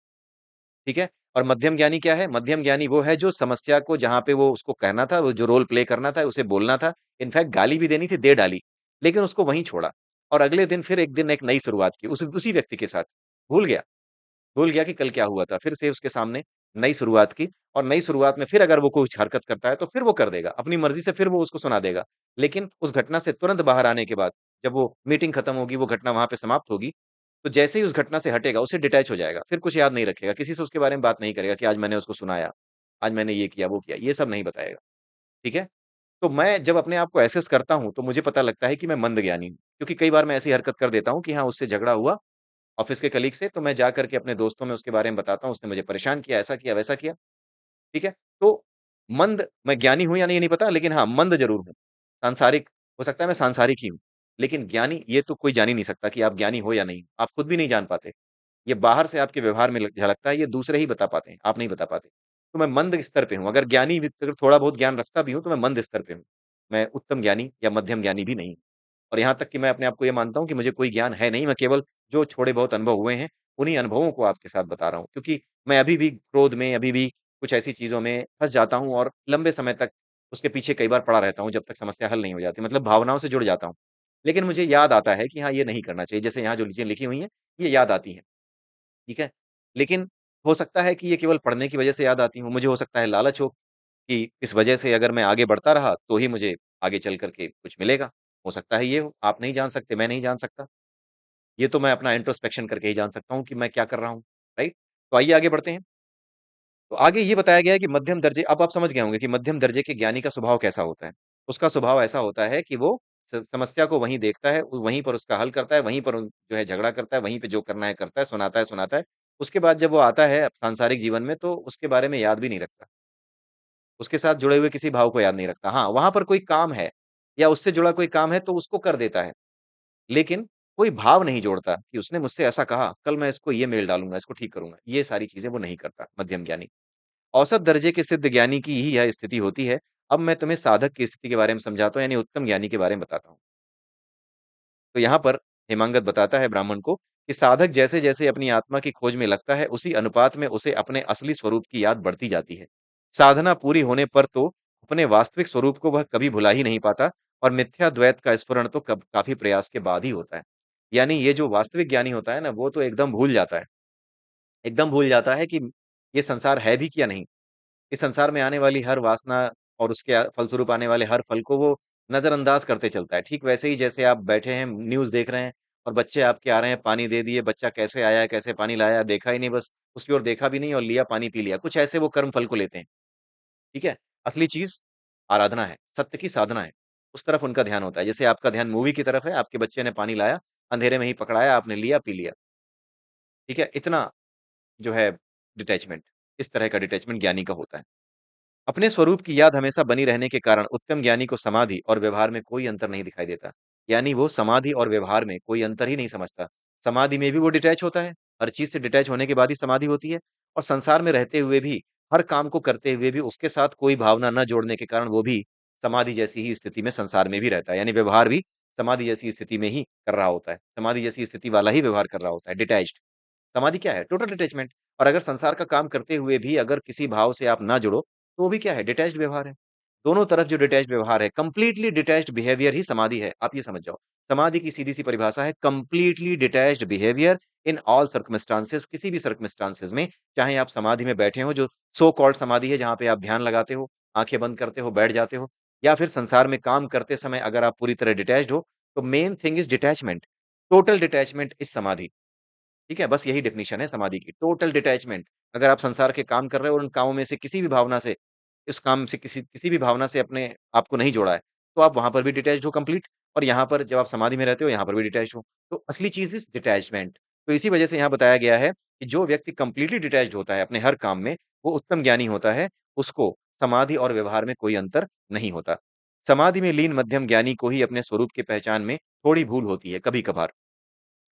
ठीक है? और मध्यम ज्ञानी क्या है? मध्यम ज्ञानी वो है जो समस्या को जहाँ पे वो उसको कहना था, वो जो रोल प्ले करना था, उसे बोलना था, इनफैक्ट गाली भी देनी थी, दे डाली, लेकिन उसको वहीं छोड़ा और अगले दिन फिर एक दिन एक नई शुरुआत की उसी व्यक्ति के साथ। भूल गया। भूल गया कि कल क्या हुआ था, फिर से उसके सामने नई शुरुआत की और नई शुरुआत में फिर अगर वो कुछ हरकत करता है, तो फिर वो कर देगा, अपनी मर्ज़ी से फिर वो उसको सुना देगा। लेकिन उस घटना से तुरंत बाहर आने के बाद, जब वो मीटिंग खत्म होगी, वो घटना वहाँ पे समाप्त होगी, तो जैसे ही उस घटना से हटेगा, उससे डिटैच हो जाएगा, फिर कुछ याद नहीं रखेगा, किसी से उसके बारे में बात नहीं करेगा कि आज मैंने उसको सुनाया, आज मैंने ये किया, वो किया, ये सब नहीं बताएगा, ठीक है? तो मैं जब अपने आप को एसेस करता हूँ, तो मुझे पता लगता है कि मैं मंदज्ञानी हूँ, क्योंकि कई बार मैं ऐसी हरकत कर देता हूँ कि हाँ, उससे झगड़ा हुआ ऑफ़िस के कलीग से, तो मैं जा कर के अपने दोस्तों में उसके बारे में बताता हूँ, उसने मुझे परेशान किया, ऐसा किया, वैसा किया, ठीक है? तो मंद मैं ज्ञानी हूँ या नहीं, ये नहीं पता, लेकिन हाँ, मंद ज़रूर हूँ। सांसारिक हो सकता है मैं सांसारिक ही हूँ, लेकिन ज्ञानी ये तो कोई जान ही नहीं सकता कि आप ज्ञानी हो या नहीं। आप खुद भी नहीं जान पाते। ये बाहर से आपके व्यवहार में लग झलकता है, ये दूसरे ही बता पाते हैं, आप नहीं बता पाते। तो मैं मंद स्तर पे हूँ, अगर ज्ञानी भी अगर थोड़ा बहुत ज्ञान रखता भी हूँ, तो मैं मंद स्तर पे हूँ। मैं उत्तम ज्ञानी या मध्यम ज्ञानी भी नहीं हूँ। और यहाँ तक कि मैं अपने आप को ये मानता हूँ कि मुझे कोई ज्ञान है नहीं, मैं केवल जो थोड़े बहुत अनुभव हुए हैं, उन्हीं अनुभवों को आपके साथ बता रहा हूँ। क्योंकि मैं अभी भी क्रोध में, अभी भी कुछ ऐसी चीज़ों में फँस जाता हूँ और लंबे समय तक उसके पीछे कई बार पड़ा रहता हूँ, जब तक समस्या हल नहीं हो जाती। मतलब भावनाओं से जुड़ जाता हूँ। लेकिन मुझे याद आता है कि हाँ, ये नहीं करना चाहिए। जैसे यहाँ जो चीज़ें लिखी हुई हैं, ये याद आती हैं, ठीक है? लेकिन हो सकता है कि ये केवल पढ़ने की वजह से याद आती हों, मुझे हो सकता है लालच हो कि इस वजह से अगर मैं आगे बढ़ता रहा, तो ही मुझे आगे चल कर के कुछ मिलेगा। हो सकता है ये हो, आप नहीं जान सकते, मैं नहीं जान सकता। ये तो मैं अपना इंट्रोस्पेक्शन करके ही जान सकता हूँ कि मैं क्या कर रहा हूँ, राइट? तो आइए आगे बढ़ते हैं। तो आगे ये बताया गया है कि मध्यम दर्जे अब आप समझ गए होंगे कि मध्यम दर्जे के ज्ञानी का स्वभाव कैसा होता है। उसका स्वभाव ऐसा होता है कि वो समस्या को वहीं देखता है, वहीं पर उसका हल करता है, वहीं पर जो है झगड़ा करता है, वहीं पे जो करना है करता है, सुनाता है सुनाता है। उसके बाद जब वो आता है सांसारिक जीवन में तो उसके बारे में याद भी नहीं रखता। उसके साथ जुड़े हुए किसी भाव को याद नहीं रखता। हाँ, वहाँ पर कोई काम है या उससे जुड़ा कोई काम है तो उसको कर देता है। लेकिन कोई भाव नहीं जोड़ता कि उसने मुझसे ऐसा कहा, कल मैं इसको ये मेल डालूँगा, इसको ठीक करूँगा। ये सारी चीज़ें वो नहीं करता मध्यम ज्ञानी। औसत दर्जे के सिद्ध ज्ञानी की ही यह स्थिति होती है। अब मैं तुम्हें साधक की स्थिति के बारे में समझाता हूँ, यानी उत्तम ज्ञानी के बारे में बताता हूँ। तो यहाँ पर हेमांगत बताता है ब्राह्मण को कि साधक जैसे-जैसे अपनी आत्मा की खोज में लगता है, उसी अनुपात में उसे अपने असली स्वरूप की याद बढ़ती जाती है। साधना पूरी होने पर तो अपने वास्तविक स्वरूप को वह कभी भुला ही नहीं पाता और मिथ्या द्वैत का स्फुरण तो कब काफ़ी प्रयास के बाद ही होता है। यानी ये जो वास्तविक ज्ञानी होता है ना, वो तो एकदम भूल जाता है। एकदम भूल जाता है कि ये संसार है भी क्या नहीं। इस संसार में आने वाली हर वासना और उसके फलस्वरूप आने वाले हर फल को वो नज़रअंदाज करते चलता है। ठीक वैसे ही जैसे आप बैठे हैं, न्यूज़ देख रहे हैं और बच्चे आपके आ रहे हैं, पानी दे दिए, बच्चा कैसे आया है, कैसे पानी लाया, देखा ही नहीं बस उसकी ओर देखा भी नहीं और लिया पानी पी लिया। कुछ ऐसे वो कर्म फल को लेते हैं, ठीक है? असली चीज़ आराधना है, सत्य की साधना है। उस तरफ उनका ध्यान होता है। जैसे आपका ध्यान मूवी की तरफ है, आपके बच्चे ने पानी लाया, अंधेरे में ही पकड़ाया, आपने लिया, पी लिया, ठीक है? इतना जो है डिटैचमेंट, इस तरह का डिटैचमेंट ज्ञानी का होता है। अपने स्वरूप की याद हमेशा बनी रहने के कारण उत्तम ज्ञानी को समाधि और व्यवहार में कोई अंतर नहीं दिखाई देता। यानी वो समाधि और व्यवहार में कोई अंतर ही नहीं समझता। समाधि में भी वो डिटैच होता है, हर चीज़ से डिटैच होने के बाद ही समाधि होती है और संसार में रहते हुए भी, हर काम को करते हुए भी उसके साथ कोई भावना न जोड़ने के कारण वो भी समाधि जैसी ही स्थिति में संसार में भी रहता है। यानी व्यवहार भी समाधि जैसी स्थिति में ही कर रहा होता है। समाधि जैसी स्थिति वाला ही व्यवहार कर रहा होता है, डिटैच्ड। समाधि क्या है? टोटल डिटैचमेंट और अगर संसार का काम करते हुए भी अगर किसी भाव से आप ना जुड़ो, तो वो भी क्या है? डिटैच्ड व्यवहार है। दोनों तरफ जो डिटैच्ड व्यवहार है, कंप्लीटली डिटैच्ड बिहेवियर ही समाधि है, आप ये समझ जाओ। समाधि की सीधी-सी परिभाषा है completely detached behaviour in all circumstances किसी भी सर्कमस्टेंसेस में, चाहे आप समाधि में बैठे हो, जो सो कॉल्ड समाधि है, जहाँ पे आप ध्यान लगाते हो, आँखें बंद करते हो, बैठ जाते हो, या फिर संसार में काम करते समय अगर आप पूरी तरह डिटैच्ड हो, तो main thing is detachment. Total detachment is समाधि। ठीक है? बस यही डेफिनिशन है समाधि की, टोटल डिटैचमेंट। अगर आप संसार के काम कर रहे हो और उन कामों में से किसी भी भावना से इस काम से किसी किसी भी भावना से अपने आप को नहीं जोड़ा है, तो आप वहाँ पर भी डिटैच्ड हो कंप्लीट और यहाँ पर जब आप समाधि में रहते हो, यहाँ पर भी डिटैच्ड हो। तो असली चीज़ इज़ डिटैचमेंट। तो इसी वजह से यहाँ बताया गया है कि जो व्यक्ति कंप्लीटली डिटैच्ड होता है अपने हर काम में, वो उत्तम ज्ञानी होता है, उसको समाधि और व्यवहार में कोई अंतर नहीं होता। समाधि में लीन मध्यम ज्ञानी को ही अपने स्वरूप की पहचान में थोड़ी भूल होती है कभी-कभार।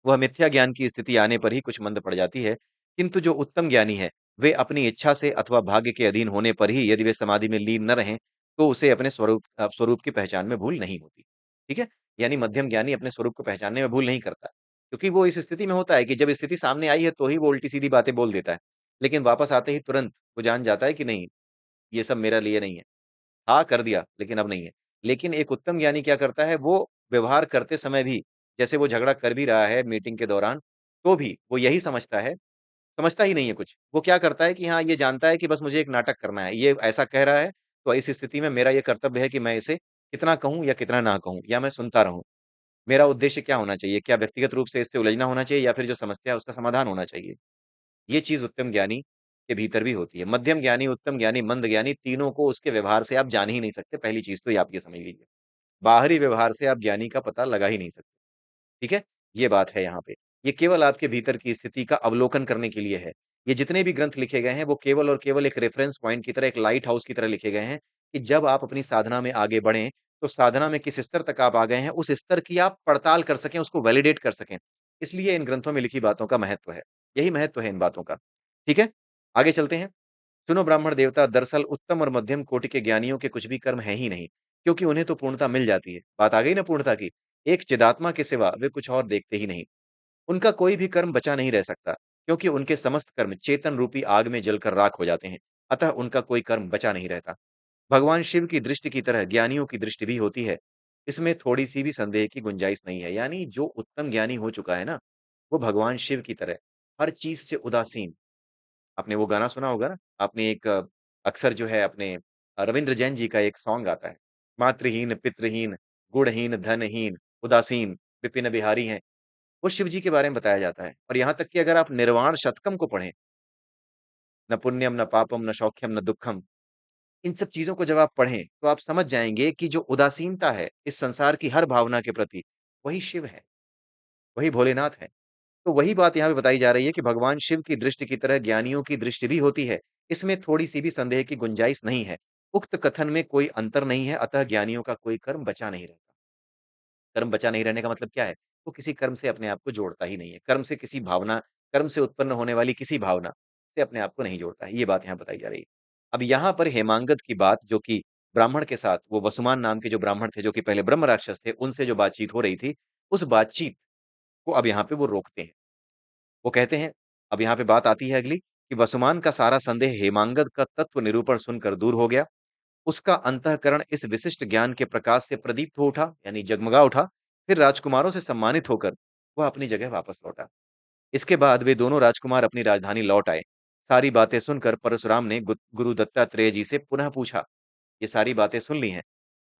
वह मिथ्या ज्ञान की स्थिति आने पर ही कुछ मंद पड़ जाती है, किंतु जो उत्तम ज्ञानी है, वे अपनी इच्छा से अथवा भाग्य के अधीन होने पर ही यदि वे समाधि में लीन न रहें, तो उसे अपने स्वरूप की पहचान में भूल नहीं होती। ठीक है? यानी मध्यम ज्ञानी अपने स्वरूप को पहचानने में भूल नहीं करता, क्योंकि वो इस स्थिति में होता है कि जब स्थिति सामने आई है, तो ही वो उल्टी-सीधी बातें बोल देता है। लेकिन वापस आते ही तुरंत वो जान जाता है कि नहीं, ये सब मेरे लिए नहीं है। हाँ, कर दिया, लेकिन अब नहीं है। लेकिन एक उत्तम ज्ञानी क्या करता है, वो व्यवहार करते समय भी, जैसे वो झगड़ा कर भी रहा है मीटिंग के दौरान, तो भी वो यही समझता है, समझता ही नहीं है कुछ। वो क्या करता है कि हाँ, ये जानता है कि बस मुझे एक नाटक करना है। ये ऐसा कह रहा है, तो इस स्थिति में मेरा ये कर्तव्य है कि मैं इसे कितना कहूँ या कितना ना कहूँ, या मैं सुनता रहूँ। मेरा उद्देश्य क्या होना चाहिए? क्या व्यक्तिगत रूप से इससे उलझना होना चाहिए, या फिर जो समस्या है उसका समाधान होना चाहिए? ये चीज़ उत्तम ज्ञानी के भीतर भी होती है। मध्यम ज्ञानी, उत्तम ज्ञानी, मंद ज्ञानी, तीनों को उसके व्यवहार से आप जान ही नहीं सकते। पहली चीज़ तो ये आप ये समझ लीजिए। बाहरी व्यवहार से आप ज्ञानी का पता लगा ही नहीं सकते। ठीक है? ये बात है यहाँ पे। ये केवल आपके भीतर की स्थिति का अवलोकन करने के लिए है। ये जितने भी ग्रंथ लिखे गए हैं, वो केवल और केवल एक रेफरेंस पॉइंट की तरह, एक लाइट हाउस की तरह लिखे गए हैं कि जब आप अपनी साधना में आगे बढ़ें, तो साधना में किस स्तर तक आप आ गए हैं, उस स्तर की आप पड़ताल कर सकें, उसको वैलिडेट कर सकें। इसलिए इन ग्रंथों में लिखी बातों का महत्व है। यही महत्व है इन बातों का। ठीक है? आगे चलते हैं। सुनो ब्राह्मण देवता, दरअसल उत्तम और मध्यम कोटि के ज्ञानियों के कुछ भी कर्म है ही नहीं, क्योंकि उन्हें तो पूर्णता मिल जाती है। बात आ गई ना पूर्णता की। एक चिदात्मा के सिवा वे कुछ और देखते ही नहीं। उनका कोई भी कर्म बचा नहीं रह सकता, क्योंकि उनके समस्त कर्म चेतन रूपी आग में जलकर राख हो जाते हैं। अतः उनका कोई कर्म बचा नहीं रहता। भगवान शिव की दृष्टि की तरह ज्ञानियों की दृष्टि भी होती है। इसमें थोड़ी-सी भी संदेह की गुंजाइश नहीं है। यानी जो उत्तम ज्ञानी हो चुका है ना, वो भगवान शिव की तरह हर चीज़ से उदासीन। आपने वो गाना सुना होगा ना, आपने एक अक्सर जो है अपने रविंद्र जैन जी का एक सॉन्ग आता है, मातृहीन, पितृहीन, गुणहीन, धनहीन, उदासीन, विपिन बिहारी हैं। वो शिव जी के बारे में बताया जाता है, और यहाँ तक कि अगर आप निर्वाण शतकम को पढ़ें, न पुण्यम, न पापम, न सौख्यम, न दुःखम, इन सब चीज़ों को जब आप पढ़ें, तो आप समझ जाएँगे कि जो उदासीनता है इस संसार की हर भावना के प्रति, वही शिव है, वही भोलेनाथ है। तो वही बात यहाँ पे बताई जा रही है कि भगवान शिव की दृष्टि की तरह ज्ञानियों की दृष्टि भी होती है। इसमें थोड़ी-सी भी संदेह की गुंजाइश नहीं है। उक्त कथन में कोई अंतर नहीं है, अतः ज्ञानियों का कोई कर्म बचा नहीं रहता। कर्म बचा नहीं रहने का मतलब क्या है? वो किसी कर्म से अपने आप को जोड़ता ही नहीं है। कर्म से किसी भावना, कर्म से उत्पन्न होने वाली किसी भावना से अपने आप को नहीं जोड़ता है। ये बात यहाँ बताई जा रही है। अब यहाँ पर हेमांगद की बात, जो कि ब्राह्मण के साथ, वो वसुमान नाम के जो ब्राह्मण थे, जो कि पहले ब्रह्म राक्षस थे, उनसे जो बातचीत हो रही थी, उस बातचीत को अब यहाँ पे वो रोकते हैं। वो कहते हैं, अब यहाँ पे बात आती है अगली, कि वसुमान का सारा संदेह हेमांगद का तत्व निरूपण सुनकर दूर हो गया। उसका अंतःकरण इस विशिष्ट ज्ञान के प्रकाश से प्रदीप्त हो उठा, यानी जगमगा उठा। फिर राजकुमारों से सम्मानित होकर वह अपनी जगह वापस लौटा। इसके बाद वे दोनों राजकुमार अपनी राजधानी लौट आए। सारी बातें सुनकर परशुराम ने गुरु दत्तात्रेय जी से पुनः पूछा। ये सारी बातें सुन ली हैं।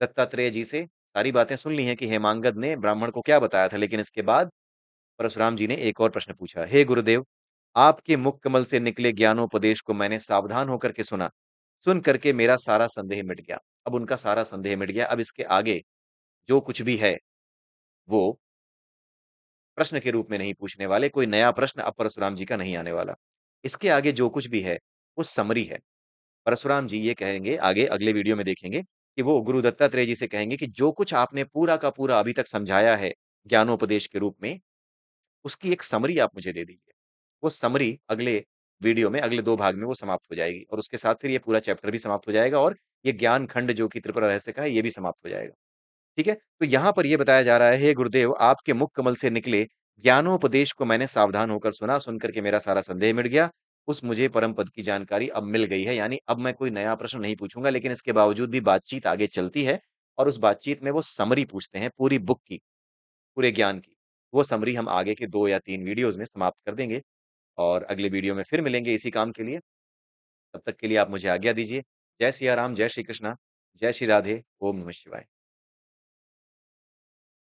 दत्तात्रेय जी से सारी बातें सुन ली हैं कि हेमांगद ने ब्राह्मण को क्या बताया था, लेकिन इसके बाद परशुराम जी ने एक और प्रश्न पूछा, हे गुरुदेव, आपके मुख कमल से निकले ज्ञानोपदेश को मैंने सावधान होकर के सुना। सुन करके मेरा सारा संदेह मिट गया। अब उनका सारा संदेह मिट गया। अब इसके आगे जो कुछ भी है, वो प्रश्न के रूप में नहीं पूछने वाले। कोई नया प्रश्न अब परशुराम जी का नहीं आने वाला। इसके आगे जो कुछ भी है, वो समरी है। परशुराम जी ये कहेंगे आगे, अगले वीडियो में देखेंगे कि वो गुरु दत्तात्रेय जी से कहेंगे कि जो कुछ आपने पूरा का पूरा अभी तक समझाया है ज्ञानोपदेश के रूप में, उसकी एक समरी आप मुझे दे दीजिए। वो समरी अगले वीडियो में, अगले 2 भाग में वो समाप्त हो जाएगी, और उसके साथ फिर ये पूरा चैप्टर भी समाप्त हो जाएगा, और ये ज्ञान खंड जो कि त्रिपुरा रहस्य का है, ये भी समाप्त हो जाएगा। ठीक है? तो यहाँ पर ये बताया जा रहा है, हे गुरुदेव, आपके मुख कमल से निकले ज्ञानोपदेश को मैंने सावधान होकर सुना, सुन कर के मेरा सारा संदेह मिट गया। उस मुझे परम पद की जानकारी अब मिल गई है, यानी अब मैं कोई नया प्रश्न नहीं पूछूँगा, लेकिन इसके बावजूद भी बातचीत आगे चलती है, और उस बातचीत में वो समरी पूछते हैं पूरी बुक की, पूरे ज्ञान की। वो समरी हम आगे के 2 या 3 वीडियोज़ में समाप्त कर देंगे, और अगले वीडियो में फिर मिलेंगे इसी काम के लिए। तब तक के लिए आप मुझे आज्ञा दीजिए। जय सिया राम, जय श्री कृष्णा, जय श्री राधे, ओम नमः शिवाय।